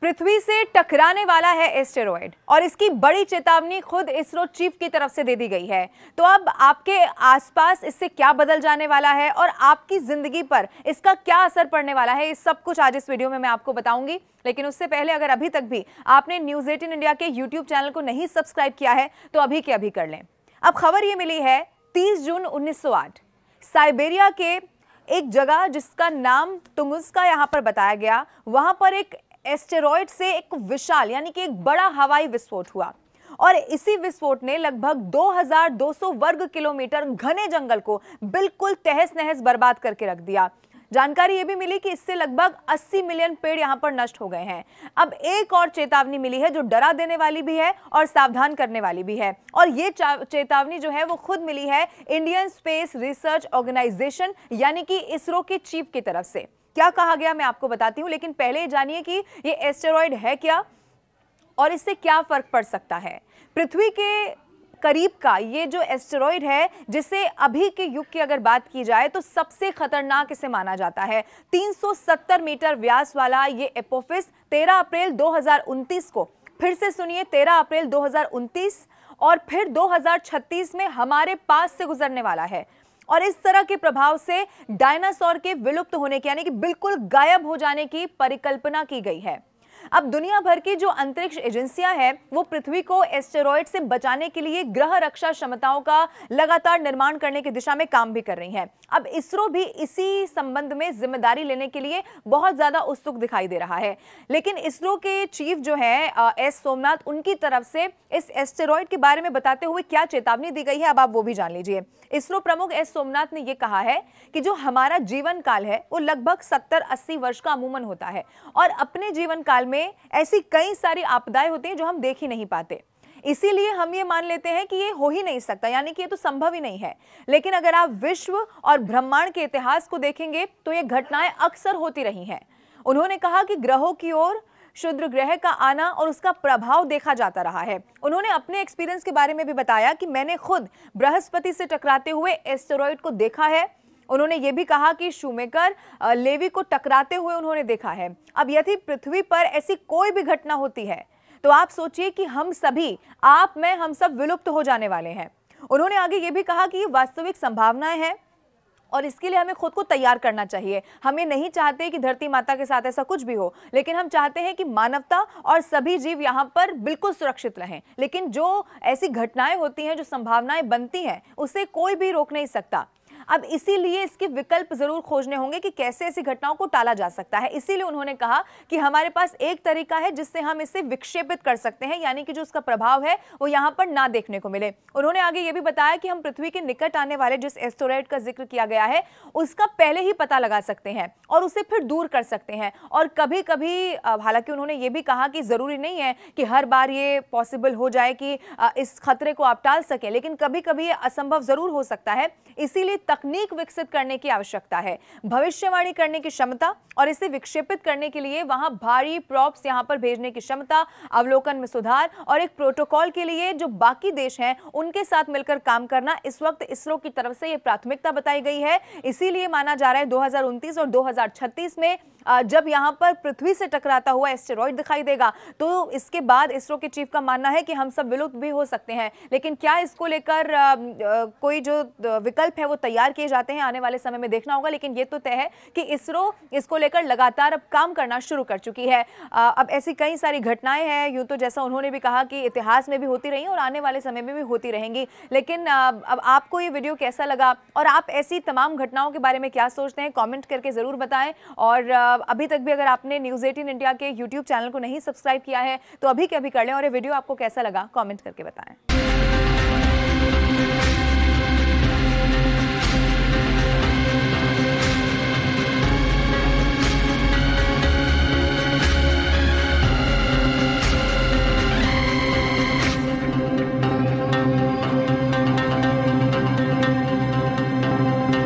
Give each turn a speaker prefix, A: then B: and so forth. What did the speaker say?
A: पृथ्वी से टकराने वाला है एस्टेरॉयड और इसकी बड़ी चेतावनी खुद इसरो चीफ की तरफ से दे दी गई है। तो अब आपके आसपास इससे क्या बदल जाने वाला है और आपकी जिंदगी पर इसका क्या असर पड़ने वाला है, ये सब कुछ आज इस वीडियो में मैं आपको बताऊंगी। लेकिन उससे पहले अगर अभी तक भी आपने न्यूज़ 18 इंडिया के यूट्यूब चैनल को नहीं सब्सक्राइब किया है तो अभी के अभी कर लें। अब खबर ये मिली है 30 जून 1908 साइबेरिया के एक जगह जिसका नाम तुंगुस्का यहाँ पर बताया गया, वहां पर एक एस्टेरॉयड से एक विशाल यानी कि एक बड़ा हवाई विस्फोट हुआ और इसी विस्फोट ने लगभग 2200 वर्ग किलोमीटर घने जंगल को बिल्कुल तहस नहस बर्बाद करके रख दिया। जानकारी यह भी मिली कि इससे लगभग 80 मिलियन पेड़ यहां पर नष्ट हो गए हैं। अब एक और चेतावनी मिली है जो डरा देने वाली भी है और सावधान करने वाली भी है, और ये चेतावनी जो है वो खुद मिली है इंडियन स्पेस रिसर्च ऑर्गेनाइजेशन यानी कि इसरो के चीफ की तरफ से। क्या कहा गया मैं आपको बताती हूं, लेकिन पहले जानिए कि ये एस्टेरॉयड है क्या और इससे क्या फर्क पड़ सकता है। पृथ्वी के करीब का ये जो एस्टेरॉयड है, जिसे अभी के युग की अगर बात की जाए तो सबसे खतरनाक इसे माना जाता है। 370 मीटर व्यास वाला ये एपोफिस 13 अप्रैल 2029 को, फिर से सुनिए 13 अप्रैल 2029 और फिर 2036 में हमारे पास से गुजरने वाला है। और इस तरह के प्रभाव से डायनासोर के विलुप्त होने की यानी कि बिल्कुल गायब हो जाने की परिकल्पना की गई है। अब दुनिया भर की जो अंतरिक्ष एजेंसियां हैं वो पृथ्वी को एस्टेरॉयड से बचाने के लिए ग्रह रक्षा क्षमताओं का लगातार निर्माण करने की दिशा में काम भी कर रही हैं। अब इसरो भी इसी संबंध में जिम्मेदारी लेने के लिए बहुत ज्यादा उत्सुक दिखाई दे रहा है। लेकिन इसरो के चीफ जो है एस सोमनाथ, उनकी तरफ से इस एस्टेरॉयड के बारे में बताते हुए क्या चेतावनी दी गई है अब आप वो भी जान लीजिए। इसरो प्रमुख एस सोमनाथ ने यह कहा है कि जो हमारा जीवन काल है वो लगभग 70-80 वर्ष का अमूमन होता है और अपने जीवन काल में ऐसी कई सारी आपदाएं होती हैं जो हम देख ही नहीं पाते। इसीलिए हम ये मान लेते हैं कि ये हो ही नहीं सकता, यानी कि ये तो संभव ही नहीं है। लेकिन अगर आप विश्व और ब्रह्मांड के इतिहास को देखेंगे तो ये घटनाएं अक्सर होती रही हैं। उन्होंने कहा कि ग्रहों की ओर क्षुद्र ग्रह का आना और उसका प्रभाव देखा जाता रहा है। उन्होंने अपने एक्सपीरियंस के बारे में भी बताया कि मैंने खुद बृहस्पति से टकराते हुए एस्टेरॉयड को देखा है। उन्होंने ये भी कहा कि शूमेकर लेवी को टकराते हुए उन्होंने देखा है। अब यदि पृथ्वी पर ऐसी कोई भी घटना होती है तो आप सोचिए कि हम सभी, आप मैं, हम सब विलुप्त हो जाने वाले हैं। उन्होंने आगे ये भी कहा कि ये वास्तविक संभावनाएं हैं और इसके लिए हमें खुद को तैयार करना चाहिए। हम ये नहीं चाहते कि धरती माता के साथ ऐसा कुछ भी हो, लेकिन हम चाहते हैं कि मानवता और सभी जीव यहाँ पर बिल्कुल सुरक्षित रहें। लेकिन जो ऐसी घटनाएं होती हैं, जो संभावनाएं बनती हैं, उसे कोई भी रोक नहीं सकता। अब इसीलिए इसके विकल्प जरूर खोजने होंगे कि कैसे ऐसी घटनाओं को टाला जा सकता है। इसीलिए उन्होंने कहा कि हमारे पास एक तरीका है जिससे हम इसे विक्षेपित कर सकते हैं, यानी कि जो उसका प्रभाव है वो यहाँ पर ना देखने को मिले। उन्होंने आगे ये भी बताया कि हम पृथ्वी के निकट आने वाले जिस एस्टेरॉयड का जिक्र किया गया है उसका पहले ही पता लगा सकते हैं और उसे फिर दूर कर सकते हैं। और कभी कभी, हालांकि उन्होंने ये भी कहा कि जरूरी नहीं है कि हर बार ये पॉसिबल हो जाए कि इस खतरे को आप टाल सकें, लेकिन कभी कभी ये असंभव जरूर हो सकता है। इसीलिए तकनीक विकसित करने की आवश्यकता है, भविष्यवाणी करने की क्षमता और इसे विक्षेपित करने के लिए वहां भारी प्रॉप्स यहां पर भेजने की क्षमता, अवलोकन में सुधार और एक प्रोटोकॉल के लिए जो बाकी देश हैं उनके साथ मिलकर काम करना इस वक्त इसरो की तरफ से ये प्राथमिकता बताई गई है। इसीलिए माना जा रहा है 2029 और 2036 में जब यहां पर पृथ्वी से टकराता हुआ एस्टेरॉयड दिखाई देगा तो इसके बाद इसरो के चीफ का मानना है कि हम सब विलुप्त भी हो सकते हैं। लेकिन क्या इसको लेकर कोई जो विकल्प है वो तैयार किए जाते हैं, आने वाले समय में देखना होगा। लेकिन ये तो तय है कि इसरो इसको लेकर लगातार अब काम करना शुरू कर चुकी है। अब ऐसी कई सारी घटनाएं हैं, यूं तो जैसा उन्होंने भी कहा कि इतिहास में भी होती रही और आने वाले समय में भी होती रहेंगी। लेकिन अब आपको ये वीडियो कैसा लगा और आप ऐसी तमाम घटनाओं के बारे में क्या सोचते हैं, कॉमेंट करके जरूर बताएं। और अभी तक भी अगर आपने न्यूज़ 18 इंडिया के यूट्यूब चैनल को नहीं सब्सक्राइब किया है तो अभी के अभी कर लें। और ये वीडियो आपको कैसा लगा कमेंट करके बताएं।